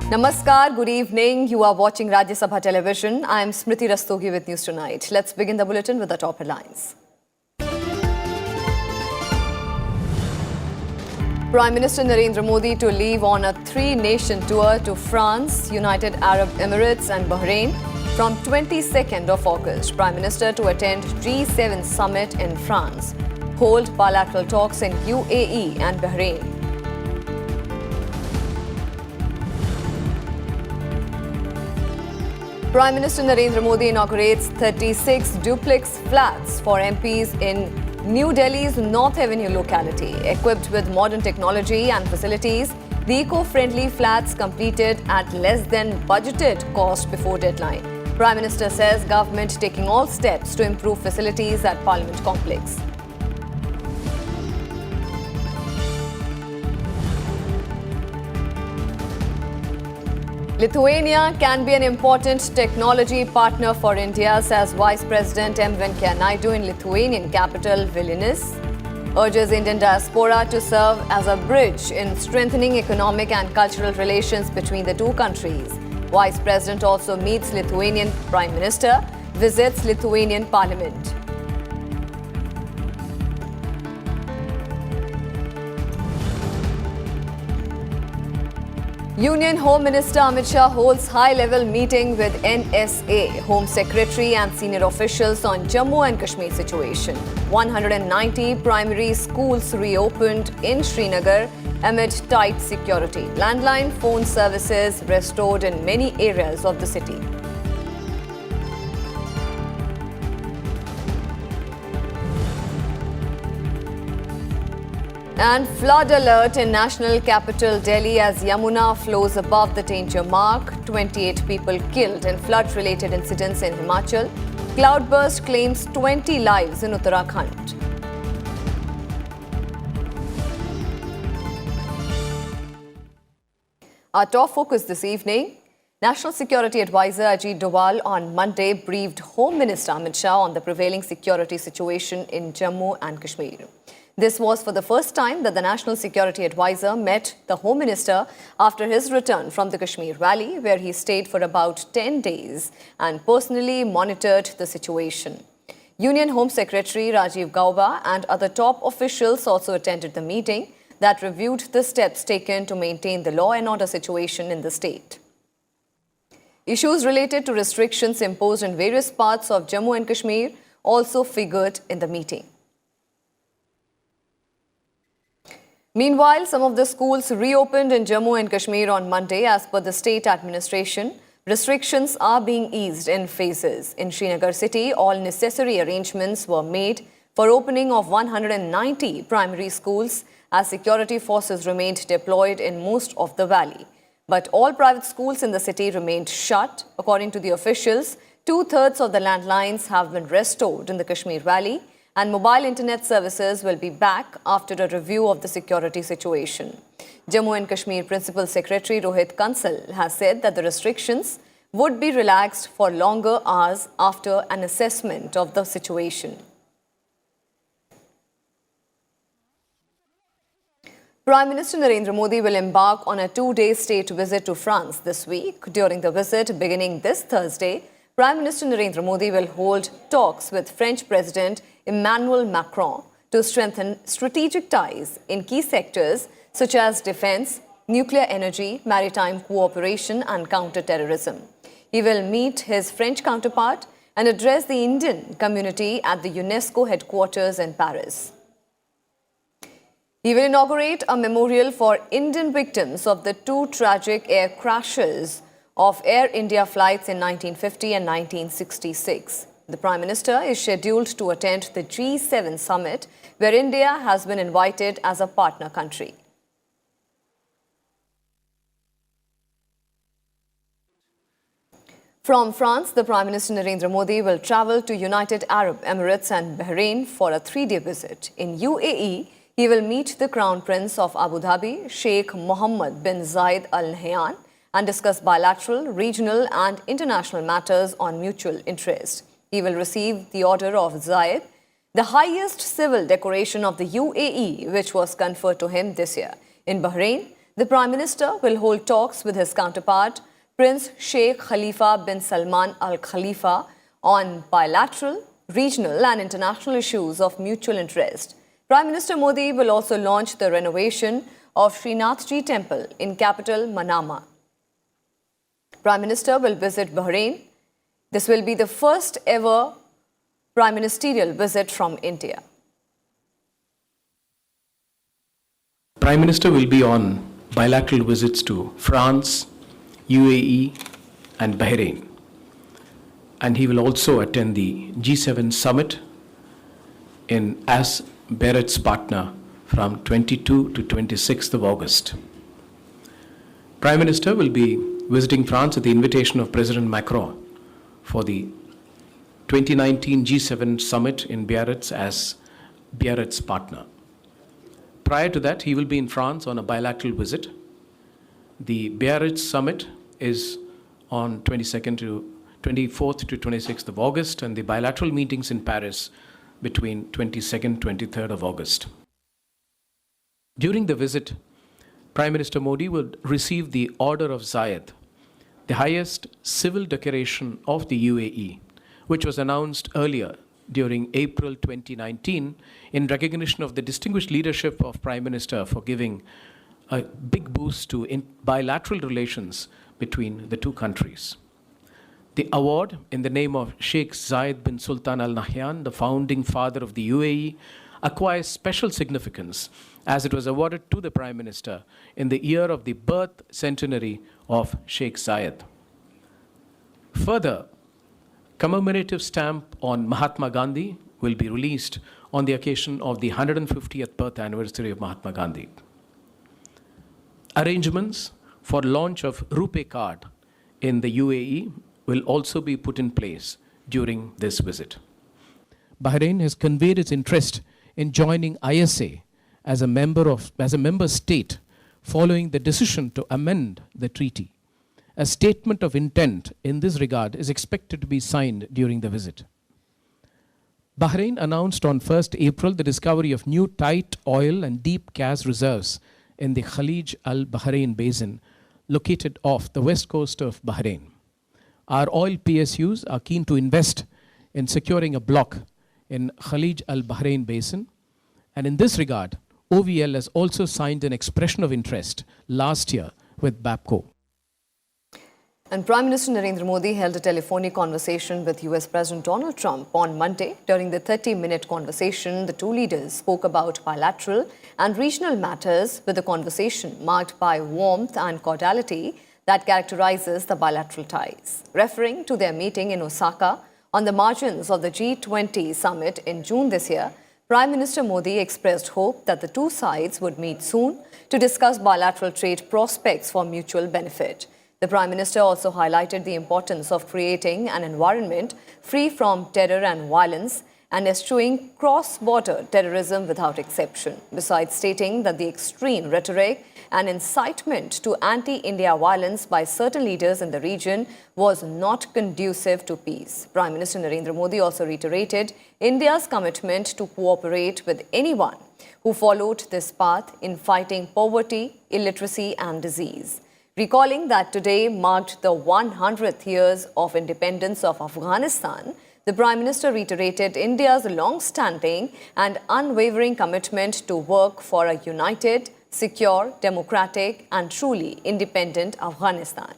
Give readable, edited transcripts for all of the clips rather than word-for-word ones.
Namaskar, good evening. You are watching Rajya Sabha Television. I am Smriti Rastogi with News Tonight. Let's begin the bulletin with the top headlines. Prime Minister Narendra Modi to leave on a three-nation tour to France, United Arab Emirates and Bahrain from 22nd of August. Prime Minister to attend G7 summit in France, hold bilateral talks in UAE and Bahrain. Prime Minister Narendra Modi inaugurates 36 duplex flats for MPs in New Delhi's North Avenue locality. Equipped with modern technology and facilities, the eco-friendly flats completed at less than budgeted cost before deadline. Prime Minister says government taking all steps to improve facilities at Parliament complex. Lithuania can be an important technology partner for India, says Vice President M. Venkaiah Naidu in Lithuanian capital Vilnius. Urges Indian diaspora to serve as a bridge in strengthening economic and cultural relations between the two countries. Vice President also meets Lithuanian Prime Minister, visits Lithuanian Parliament. Union Home Minister Amit Shah holds high-level meeting with NSA, Home Secretary and senior officials on Jammu and Kashmir situation. 190 primary schools reopened in Srinagar amid tight security. Landline phone services restored in many areas of the city. And flood alert in national capital Delhi as Yamuna flows above the danger mark. 28 people killed in flood-related incidents in Himachal. Cloudburst claims 20 lives in Uttarakhand. Our top focus this evening. National Security Advisor Ajit Doval on Monday briefed Home Minister Amit Shah on the prevailing security situation in Jammu and Kashmir. This was for the first time that the National Security Advisor met the Home Minister after his return from the Kashmir Valley, where he stayed for about 10 days and personally monitored the situation. Union Home Secretary Rajiv Gauba and other top officials also attended the meeting that reviewed the steps taken to maintain the law and order situation in the state. Issues related to restrictions imposed in various parts of Jammu and Kashmir also figured in the meeting. Meanwhile, some of the schools reopened in Jammu and Kashmir on Monday as per the state administration. Restrictions are being eased in phases. In Srinagar city, all necessary arrangements were made for opening of 190 primary schools as security forces remained deployed in most of the valley. But all private schools in the city remained shut. According to the officials, 2/3 of the landlines have been restored in the Kashmir Valley, and mobile internet services will be back after a review of the security situation. Jammu and Kashmir Principal Secretary Rohit Kansal has said that the restrictions would be relaxed for longer hours after an assessment of the situation. Prime Minister Narendra Modi will embark on a 2-day state visit to France this week. During the visit beginning this Thursday, Prime Minister Narendra Modi will hold talks with French President Emmanuel Macron to strengthen strategic ties in key sectors such as defense, nuclear energy, maritime cooperation and counter-terrorism. He will meet his French counterpart and address the Indian community at the UNESCO headquarters in Paris. He will inaugurate a memorial for Indian victims of the 2 tragic air crashes of Air India flights in 1950 and 1966. The Prime Minister is scheduled to attend the G7 summit, where India has been invited as a partner country. From France, the Prime Minister Narendra Modi will travel to United Arab Emirates and Bahrain for a 3-day visit. In UAE, he will meet the Crown Prince of Abu Dhabi, Sheikh Mohammed bin Zayed Al Nahyan, and discuss bilateral, regional and international matters on mutual interest. He will receive the Order of Zayed, the highest civil decoration of the UAE, which was conferred to him this year. In Bahrain, The Prime Minister will hold talks with his counterpart, Prince Sheikh Khalifa bin Salman Al Khalifa, on bilateral, regional and international issues of mutual interest. Prime Minister Modi will also launch the renovation of Srinathji Temple in capital Manama. Prime Minister will visit Bahrain. This will be the first ever prime ministerial visit from India. Prime Minister will be on bilateral visits to France, UAE and Bahrain. And he will also attend the G7 summit as Bharat's partner from 22 to 26th of August. Prime Minister will be visiting France at the invitation of President Macron for the 2019 G7 summit in Biarritz as Bharat's partner. Prior to that, he will be in France on a bilateral visit. The Biarritz summit is on 24th to 26th of August, and the bilateral meetings in Paris between 22nd, 23rd of August. During the visit, Prime Minister Modi will receive the Order of Zayed, the highest civil decoration of the UAE, which was announced earlier during April 2019 in recognition of the distinguished leadership of Prime Minister for giving a big boost to bilateral relations between the two countries. The award, in the name of Sheikh Zayed bin Sultan Al Nahyan, the founding father of the UAE, acquires special significance as it was awarded to the Prime Minister in the year of the birth centenary of Sheikh Zayed. Further, commemorative stamp on Mahatma Gandhi will be released on the occasion of the 150th birth anniversary of Mahatma Gandhi. Arrangements for launch of RuPay card in the UAE will also be put in place during this visit. Bahrain has conveyed its interest in joining ISA as a member state following the decision to amend the treaty. A statement of intent in this regard is expected to be signed during the visit. Bahrain announced on 1st April the discovery of new tight oil and deep gas reserves in the Khalij Al Bahrain basin located off the west coast of Bahrain. Our oil PSUs are keen to invest in securing a block in Khalij Al Bahrain basin, and in this regard, OVL has also signed an expression of interest last year with BAPCO. And Prime Minister Narendra Modi held a telephonic conversation with US President Donald Trump on Monday. During the 30-minute conversation, the two leaders spoke about bilateral and regional matters, with the conversation marked by warmth and cordiality that characterizes the bilateral ties. Referring to their meeting in Osaka on the margins of the G20 summit in June this year, Prime Minister Modi expressed hope that the two sides would meet soon to discuss bilateral trade prospects for mutual benefit. The Prime Minister also highlighted the importance of creating an environment free from terror and violence and eschewing cross-border terrorism without exception, besides stating that the extreme rhetoric and incitement to anti-India violence by certain leaders in the region was not conducive to peace. Prime Minister Narendra Modi also reiterated India's commitment to cooperate with anyone who followed this path in fighting poverty, illiteracy and disease. Recalling that today marked the 100th years of independence of Afghanistan, the Prime Minister reiterated India's long-standing and unwavering commitment to work for a united, secure, democratic and truly independent Afghanistan.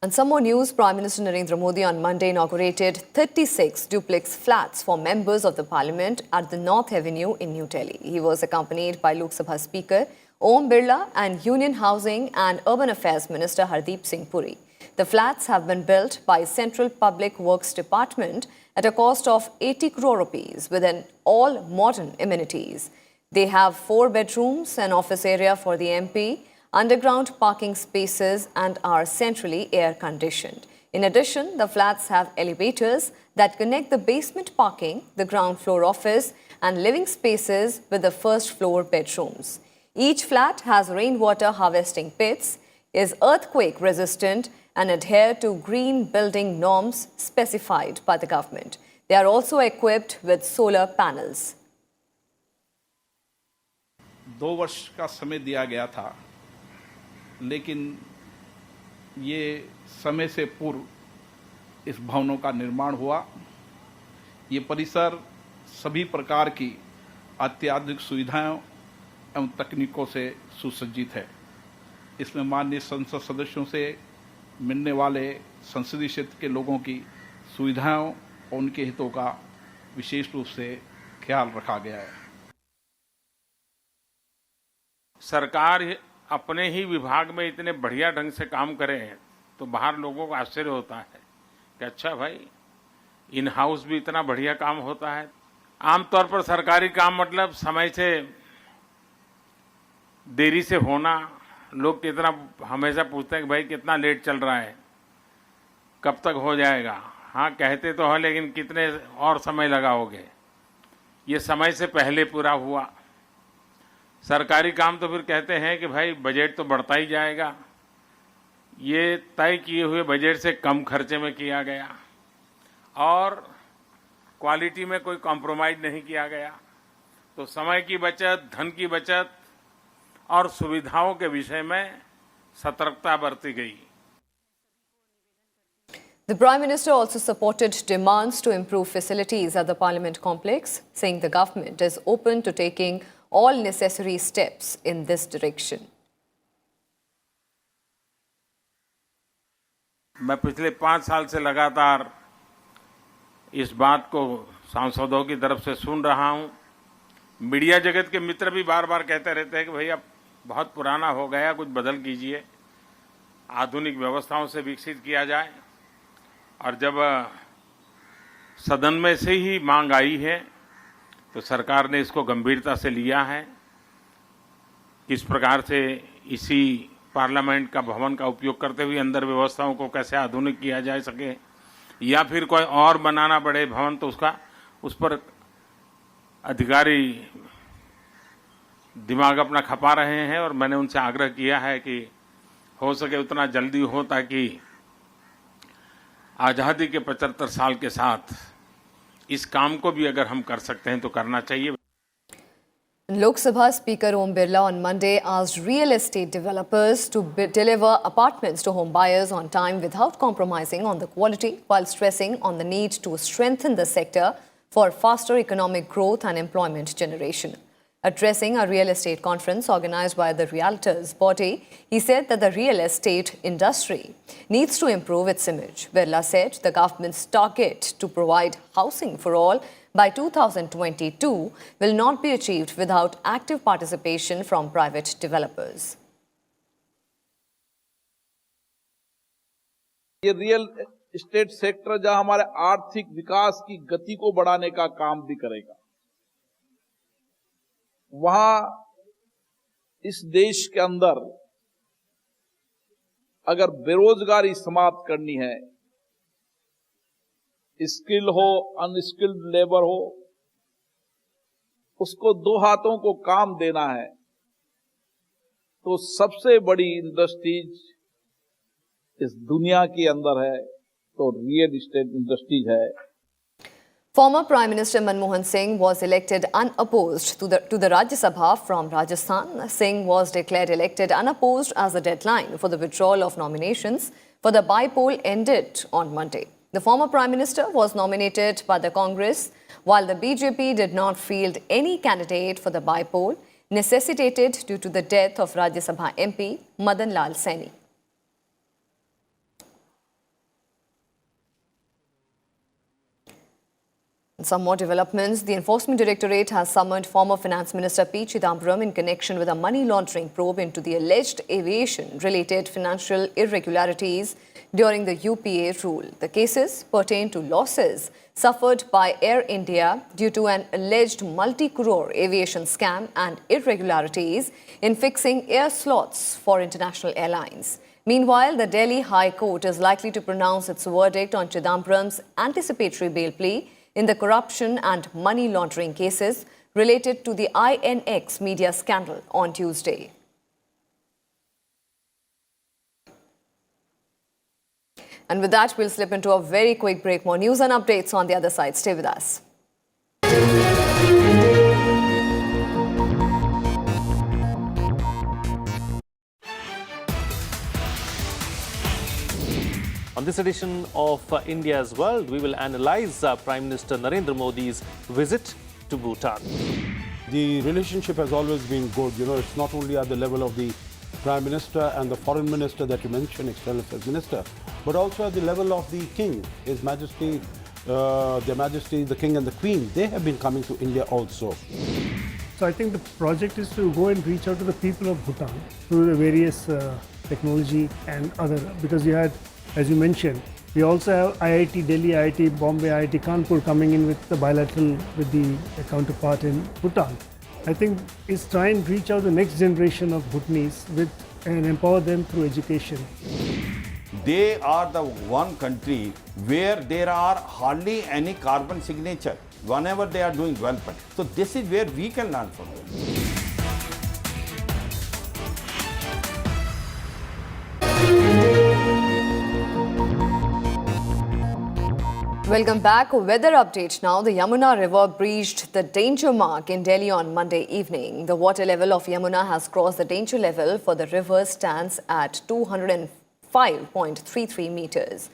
And some more news. Prime Minister Narendra Modi on Monday inaugurated 36 duplex flats for members of the Parliament at the North Avenue in New Delhi. He was accompanied by Lok Sabha Speaker Om Birla and Union Housing and Urban Affairs Minister Hardeep Singh Puri. The flats have been built by Central Public Works Department at a cost of 80 crore rupees with all modern amenities. They have 4 bedrooms, an office area for the MP, underground parking spaces and are centrally air-conditioned. In addition, the flats have elevators that connect the basement parking, the ground floor office and living spaces with the first floor bedrooms. Each flat has rainwater harvesting pits, is earthquake resistant and adhere to green building norms specified by the government. They are also equipped with solar panels. 2 वर्ष का समय दिया गया था, लेकिन ये समय से पूर्व इस भवनों का निर्माण हुआ। ये परिसर सभी प्रकार की अत्याधुनिक सुविधाओं एवं तकनीकों से सुसज्जित है। इसमें माननीय संसद सदस्यों से मिलने वाले संसदीय क्षेत्र के लोगों की सुविधाओं और उनके हितों का विशेष रूप से ख्याल रखा गया है। सरकार अपने ही विभाग में इतने बढ़िया ढंग से काम करे तो बाहर लोगों को आश्चर्य होता है कि अच्छा भाई, इन हाउस भी इतना बढ़िया काम होता है। आमतौर पर सरकारी काम मतलब समय से देरी से होना। लोग कितना हमेशा पूछते हैं कि भाई कितना लेट चल रहा है, कब तक हो जाएगा। हाँ कहते तो है, लेकिन कितने और समय लगाओगे। ये समय से पहले पूरा हुआ। सरकारी काम तो फिर कहते हैं कि भाई बजट तो बढ़ता ही जाएगा। ये तय किए हुए बजट से कम खर्चे में किया गया और क्वालिटी में कोई कॉम्प्रोमाइज नहीं किया गया। तो समय की बचत, धन की बचत और सुविधाओं के विषय में सतर्कता बरती गई। The Prime Minister also supported demands to improve facilities at the Parliament complex, saying the government is open to taking all necessary steps in this direction. मैं पिछले 5 साल से लगातार इस बात को सांसदों की तरफ से सुन रहा हूं। मीडिया जगत के मित्र भी बार बार कहते रहते हैं कि भैया बहुत पुराना हो गया, कुछ बदल कीजिए, आधुनिक व्यवस्थाओं से विकसित किया जाए। और जब सदन में से ही मांग आई है तो सरकार ने इसको गंभीरता से लिया है। किस प्रकार से इसी पार्लियामेंट का भवन का उपयोग करते हुए अंदर व्यवस्थाओं को कैसे आधुनिक किया जा सके, या फिर कोई और बनाना पड़े भवन तो उस पर अधिकारी दिमाग अपना खपा रहे हैं। और मैंने उनसे आग्रह किया है कि हो सके उतना जल्दी हो, ताकि आज़ादी के 75 साल के साथ इस काम को भी अगर हम कर सकते हैं तो करना चाहिए। Lok Sabha Speaker Om Birla on Monday asked real estate developers to deliver apartments to home buyers on time without compromising on the quality, while stressing on the need to strengthen the sector for faster economic growth and employment generation. Addressing a real estate conference organized by the Realtors body, he said that the real estate industry needs to improve its image. Birla said the government's target to provide housing for all by 2022 will not be achieved without active participation from private developers. ये real estate sector जहां हमारे आर्थिक विकास की गति को बढ़ाने का काम भी करेगा, वहां इस देश के अंदर अगर बेरोजगारी समाप्त करनी है, स्किल हो अनस्किल्ड लेबर हो, उसको दो हाथों को काम देना है, तो सबसे बड़ी इंडस्ट्रीज इस दुनिया के अंदर है तो रियल एस्टेट इंडस्ट्रीज है। Former Prime Minister Manmohan Singh was elected unopposed to the Rajya Sabha from Rajasthan. Singh was declared elected unopposed as the deadline for the withdrawal of nominations for the by-poll ended on Monday. The former Prime Minister was nominated by the Congress, while the BJP did not field any candidate for the by-poll, necessitated due to the death of Rajya Sabha MP Madan Lal Saini. Some more developments. The Enforcement Directorate has summoned former Finance Minister P. Chidambaram in connection with a money laundering probe into the alleged aviation-related financial irregularities during the UPA rule. The cases pertain to losses suffered by Air India due to an alleged multi-crore aviation scam and irregularities in fixing air slots for international airlines. Meanwhile, the Delhi High Court is likely to pronounce its verdict on Chidambaram's anticipatory bail plea in the corruption and money laundering cases related to the INX media scandal on Tuesday. And with that, we'll slip into a very quick break. More news and updates on the other side. Stay with us. On this edition of India's World, we will analyze Prime Minister Narendra Modi's visit to Bhutan. The relationship has always been good. You know, it's not only at the level of the Prime Minister and the Foreign Minister that you mentioned, External Affairs Minister, but also at the level of the King, His Majesty, Their Majesty, the King and the Queen. They have been coming to India also. So I think the project is to go and reach out to the people of Bhutan through the various technology and other, because you had, as you mentioned, we also have IIT Delhi, IIT Bombay, IIT Kanpur coming in with the bilateral with the counterpart in Bhutan. I think it's try and reach out the next generation of Bhutanese with and empower them through education. They are the one country where there are hardly any carbon signature whenever they are doing development. So this is where we can learn from them. Welcome back. Weather update now. The Yamuna River breached the danger mark in Delhi on Monday evening. The water level of Yamuna has crossed the danger level for the river stands at 205.33 meters.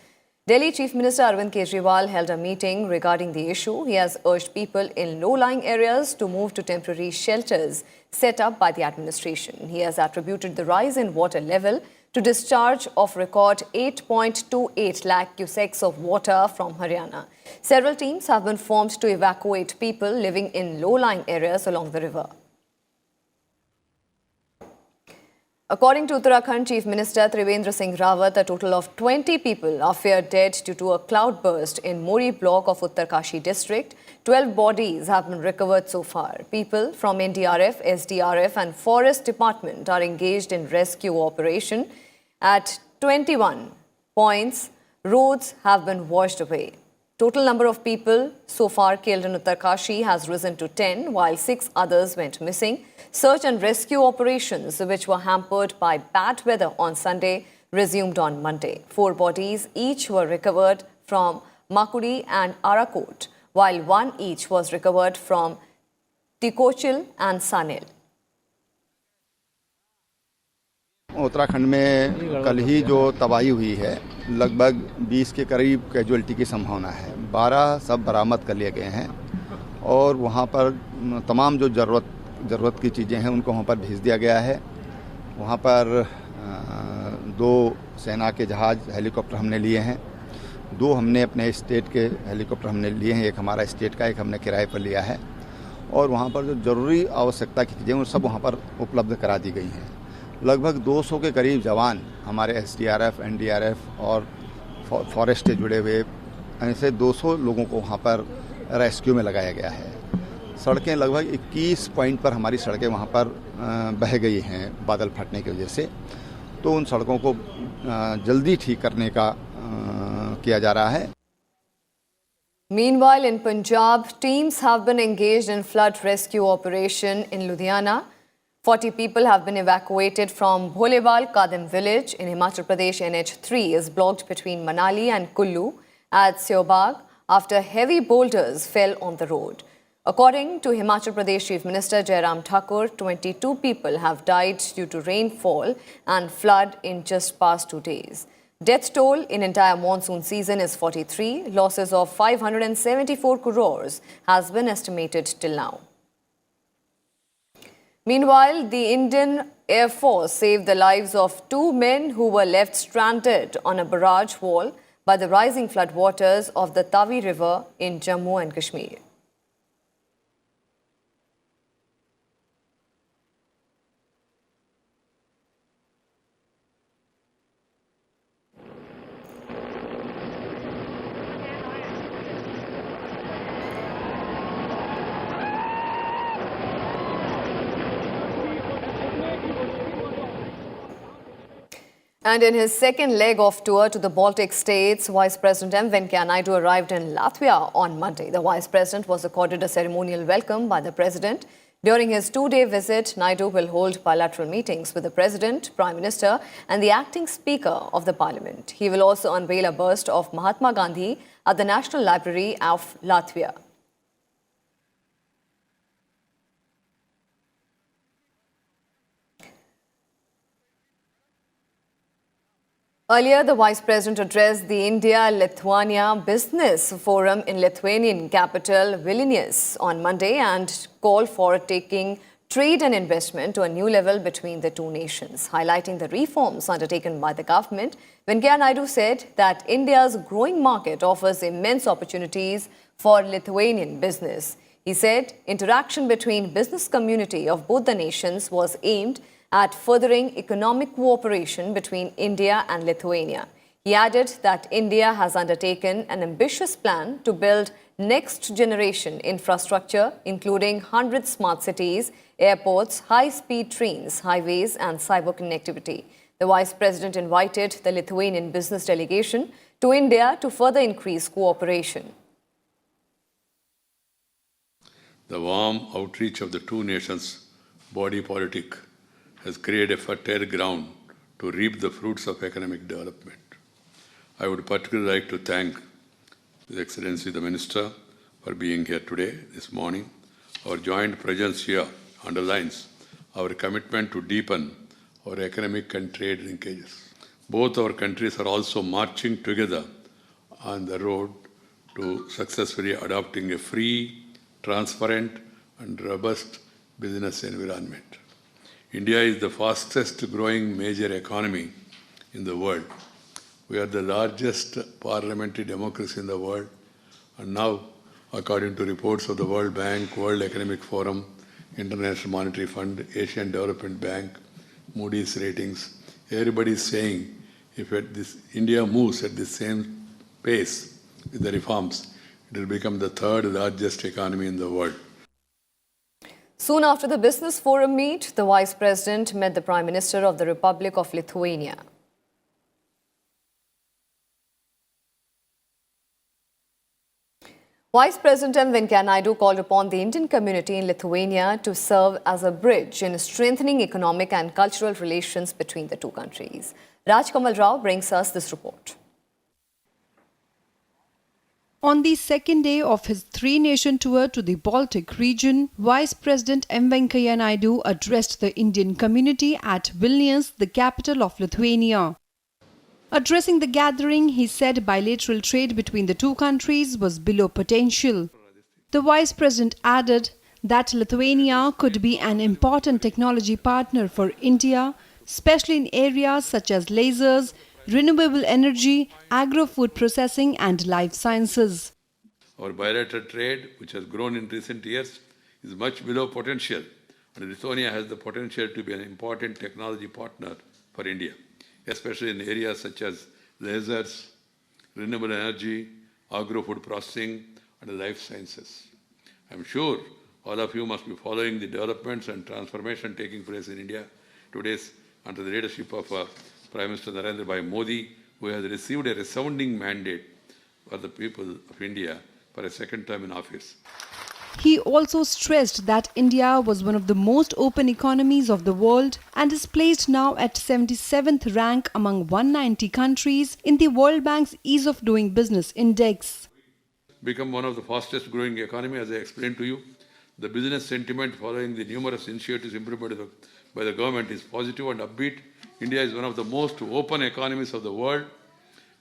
Delhi Chief Minister Arvind Kejriwal held a meeting regarding the issue. He has urged people in low-lying areas to move to temporary shelters set up by the administration. He has attributed the rise in water level to discharge of record 8.28 lakh cusecs of water from Haryana. Several teams have been formed to evacuate people living in low-lying areas along the river. According to Uttarakhand Chief Minister Trivendra Singh Rawat, a total of 20 people are feared dead due to a cloudburst in Mori block of Uttarkashi district. 12 bodies have been recovered so far. People from NDRF, SDRF and Forest Department are engaged in rescue operation. At 21 points, roads have been washed away. Total number of people so far killed in Uttarkashi has risen to 10, while 6 others went missing. Search and rescue operations, which were hampered by bad weather on Sunday, resumed on Monday. 4 bodies each were recovered from Makuri and Arakot, while 1 each was recovered from Tikochil and Sanil. Uttarakhand में कल ही जो तबाही हुई है लगभग 20 के करीब casualty की संभावना है। 12 सब बरामद कर लिए गए हैं और वहाँ पर तमाम जो ज़रूरत की चीज़ें हैं उनको वहाँ पर भेज दिया गया है। वहाँ पर 2 सेना के जहाज़ हेलीकॉप्टर हमने लिए हैं, 2 हमने अपने स्टेट के हेलीकॉप्टर हमने लिए हैं, एक हमारा स्टेट का, एक हमने किराए पर लिया है और वहाँ पर जो ज़रूरी आवश्यकता की चीज़ें वो सब वहाँ पर उपलब्ध करा दी गई हैं। लगभग 200 के करीब जवान हमारे एसडीआरएफ, एनडीआरएफ और फॉरेस्ट से जुड़े हुए ऐसे 200 लोगों को वहाँ पर रेस्क्यू में लगाया गया है। सड़कें लगभग 21 पॉइंट पर हमारी सड़कें वहाँ पर बह गई हैं बादल फटने की वजह से, तो उन सड़कों को जल्दी ठीक करने का किया जा रहा है। Meanwhile, in Punjab, teams have been engaged in flood rescue operation in Ludhiana. 40 people have been evacuated from Bholewal Kadim village in Himachal Pradesh. NH3 is blocked between Manali and Kullu at Seobag after heavy boulders fell on the road. According to Himachal Pradesh Chief Minister Jairam Thakur, 22 people have died due to rainfall and flood in just past 2 days. Death toll in entire monsoon season is 43. Losses of 574 crores has been estimated till now. Meanwhile, the Indian Air Force saved the lives of 2 men who were left stranded on a barrage wall by the rising floodwaters of the Tavi River in Jammu and Kashmir. And in his second leg of tour to the Baltic states, Vice President M. Venkaiah Naidu arrived in Latvia on Monday. The Vice President was accorded a ceremonial welcome by the President. During his 2-day visit, Naidu will hold bilateral meetings with the President, Prime Minister and the acting Speaker of the Parliament. He will also unveil a bust of Mahatma Gandhi at the National Library of Latvia. Earlier, the Vice President addressed the India-Lithuania Business Forum in Lithuanian capital Vilnius on Monday and called for taking trade and investment to a new level between the two nations. Highlighting the reforms undertaken by the government, Venkaiah Naidu said that India's growing market offers immense opportunities for Lithuanian business. He said interaction between business community of both the nations was aimed at furthering economic cooperation between India and Lithuania. He added that India has undertaken an ambitious plan to build next-generation infrastructure, including 100 smart cities, airports, high-speed trains, highways and cyber connectivity. The Vice President invited the Lithuanian business delegation to India to further increase cooperation. The warm outreach of the two nations' body politic has created a fertile ground to reap the fruits of economic development. I would particularly like to thank His Excellency the Minister for being here today, this morning. Our joint presence here underlines our commitment to deepen our economic and trade linkages. Both our countries are also marching together on the road to successfully adopting a free, transparent and robust business environment. India is the fastest growing major economy in the world. We are the largest parliamentary democracy in the world, and now, according to reports of the World Bank, World Economic Forum, International Monetary Fund, Asian Development Bank, Moody's ratings, everybody is saying if India moves at the same pace with the reforms, it will become the third largest economy in the world. Soon after the Business Forum meet, the Vice President met the Prime Minister of the Republic of Lithuania. Vice President M. Venkaiah Naidu called upon the Indian community in Lithuania to serve as a bridge in strengthening economic and cultural relations between the two countries. Raj Kamal Rao brings us this report. On the second day of his three-nation tour to the Baltic region, Vice President M. Venkaiah Naidu addressed the Indian community at Vilnius, the capital of Lithuania. Addressing the gathering, he said bilateral trade between the two countries was below potential. The Vice President added that Lithuania could be an important technology partner for India, especially in areas such as lasers, renewable energy, agro-food processing and life sciences. Our bilateral trade, which has grown in recent years, is much below potential, and Lithuania has the potential to be an important technology partner for India, especially in areas such as lasers, renewable energy, agro-food processing and life sciences. I am sure all of you must be following the developments and transformation taking place in India today under the leadership of Prime Minister Narendra Bhai Modi, who has received a resounding mandate for the people of India for a second term in office. He also stressed that India was one of the most open economies of the world and is placed now at 77th rank among 190 countries in the World Bank's Ease of Doing Business Index. Become one of the fastest growing economy, as I explained to you. The business sentiment following the numerous initiatives implemented by the government is positive and upbeat. India is one of the most open economies of the world.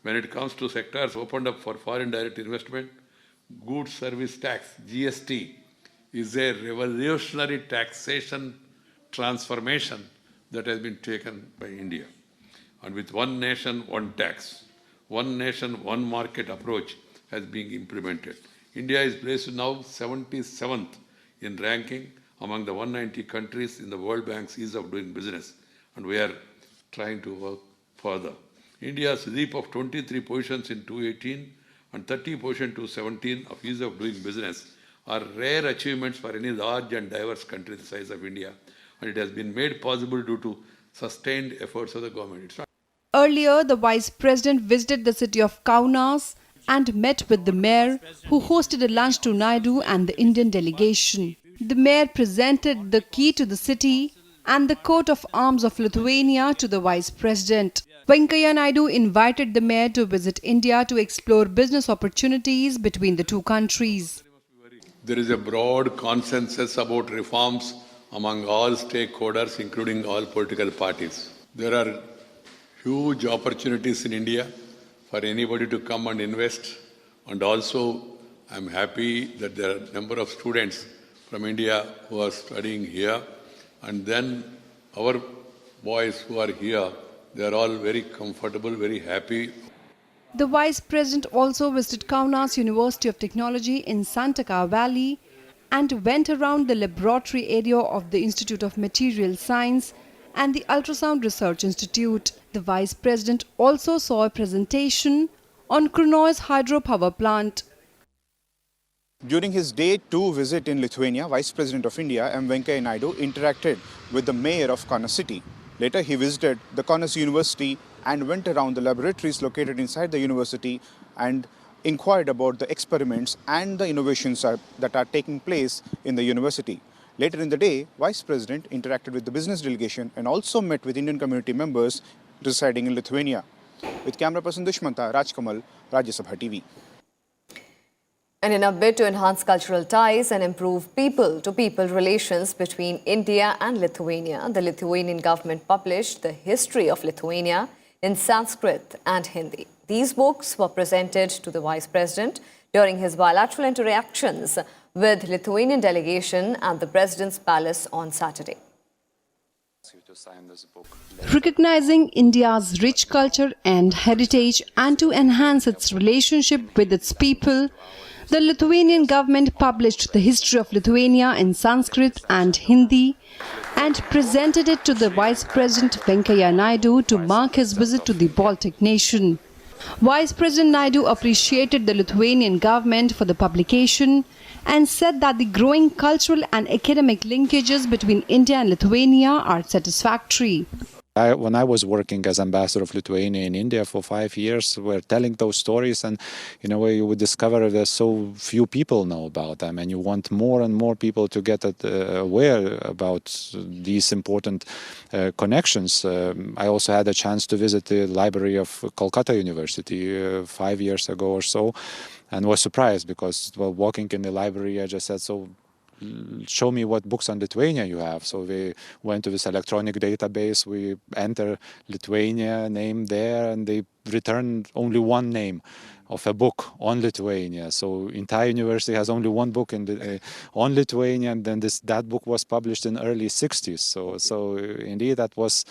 When it comes to sectors opened up for foreign direct investment, goods service tax, GST, is a revolutionary taxation transformation that has been taken by India. And with one nation, one tax, one nation, one market approach has been implemented. India is placed now 77th in ranking among the 190 countries in the World Bank's Ease of Doing Business, and we are trying to work further. India's leap of 23 positions in 2018 and 30 positions to 17 of Ease of Doing Business are rare achievements for any large and diverse country the size of India, and it has been made possible due to sustained efforts of the government. Earlier, the Vice President visited the city of Kaunas and met with the mayor, who hosted a lunch to Naidu and the Indian delegation. The mayor presented the key to the city and the coat of arms of Lithuania to the Vice President. Venkaiah Naidu invited the mayor to visit India to explore business opportunities between the two countries. There is a broad consensus about reforms among all stakeholders, including all political parties. There are huge opportunities in India for anybody to come and invest. And also, I'm happy that there are a number of students from India who are studying here. And then our boys who are here, they are all very comfortable, very happy. The Vice President also visited Kaunas University of Technology in Santaka Valley and went around the laboratory area of the Institute of Material Science and the Ultrasound Research Institute. The Vice President also saw a presentation on Kronos hydropower plant. During his Day 2 visit in Lithuania, Vice President of India M. Venkaiah Naidu interacted with the mayor of Kaunas city. Later, he visited the Kaunas University and went around the laboratories located inside the university and inquired about the experiments and the innovations that are taking place in the university. Later in the day, Vice President interacted with the business delegation and also met with Indian community members residing in Lithuania. With camera person Dushmanta, Rajkamal, Rajya Sabha TV. And in a bid to enhance cultural ties and improve people-to-people relations between India and Lithuania, the Lithuanian government published The History of Lithuania in Sanskrit and Hindi. These books were presented to the Vice President during his bilateral interactions with Lithuanian delegation at the President's Palace on Saturday. Recognizing India's rich culture and heritage and to enhance its relationship with its people, the Lithuanian government published The History of Lithuania in Sanskrit and Hindi and presented it to the Vice President Venkaiah Naidu to mark his visit to the Baltic nation. Vice President Naidu appreciated the Lithuanian government for the publication and said that the growing cultural and academic linkages between India and Lithuania are satisfactory. When I was working as ambassador of Lithuania in India for 5 years, we were telling those stories, and in a way you would discover that so few people know about them, and you want more and more people to get aware about these important connections. I also had a chance to visit the library of Kolkata University 5 years ago or so, and was surprised because while walking in the library I just said, so show me what books on Lithuania you have. So we went to this electronic database, we enter Lithuania name there, and they returned only one name of a book on Lithuania. So entire university has only one book on Lithuania, and then that book was published in early 60s. So indeed that was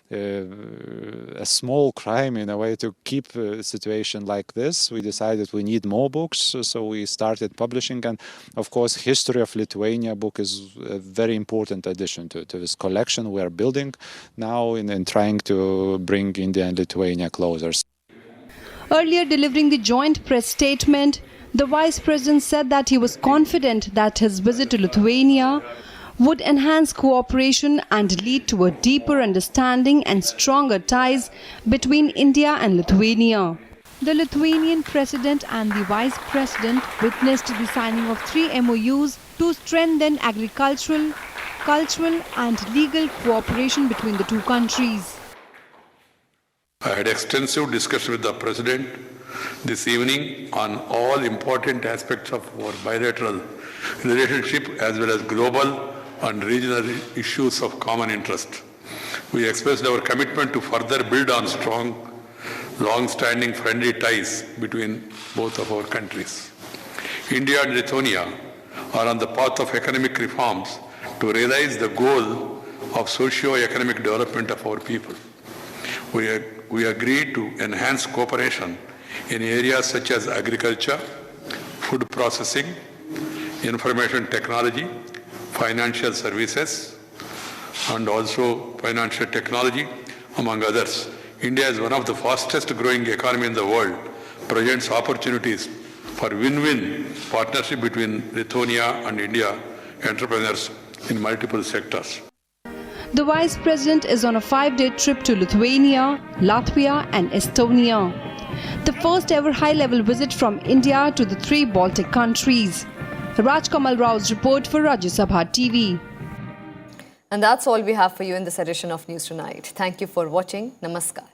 a small crime in a way to keep a situation like this. We decided we need more books, so we started publishing, and of course History of Lithuania book is a very important addition to this collection we are building now in trying to bring India and Lithuania closer. Earlier delivering the joint press statement, the Vice President said that he was confident that his visit to Lithuania would enhance cooperation and lead to a deeper understanding and stronger ties between India and Lithuania. The Lithuanian President and the Vice President witnessed the signing of 3 MOUs to strengthen agricultural, cultural and legal cooperation between the two countries. I had extensive discussion with the President this evening on all important aspects of our bilateral relationship as well as global and regional issues of common interest. We expressed our commitment to further build on strong, long-standing friendly ties between both of our countries. India and Lithuania are on the path of economic reforms to realize the goal of socio-economic development of our people. We agreed to enhance cooperation in areas such as agriculture, food processing, information technology, financial services, and also financial technology, among others. India is one of the fastest growing economy in the world, presents opportunities for win-win partnership between Lithuania and India entrepreneurs in multiple sectors. The Vice President is on a 5-day trip to Lithuania, Latvia and Estonia. The first ever high-level visit from India to the 3 Baltic countries. Rajkamal Rao's report for Rajya Sabha TV. And that's all we have for you in this edition of News Tonight. Thank you for watching. Namaskar.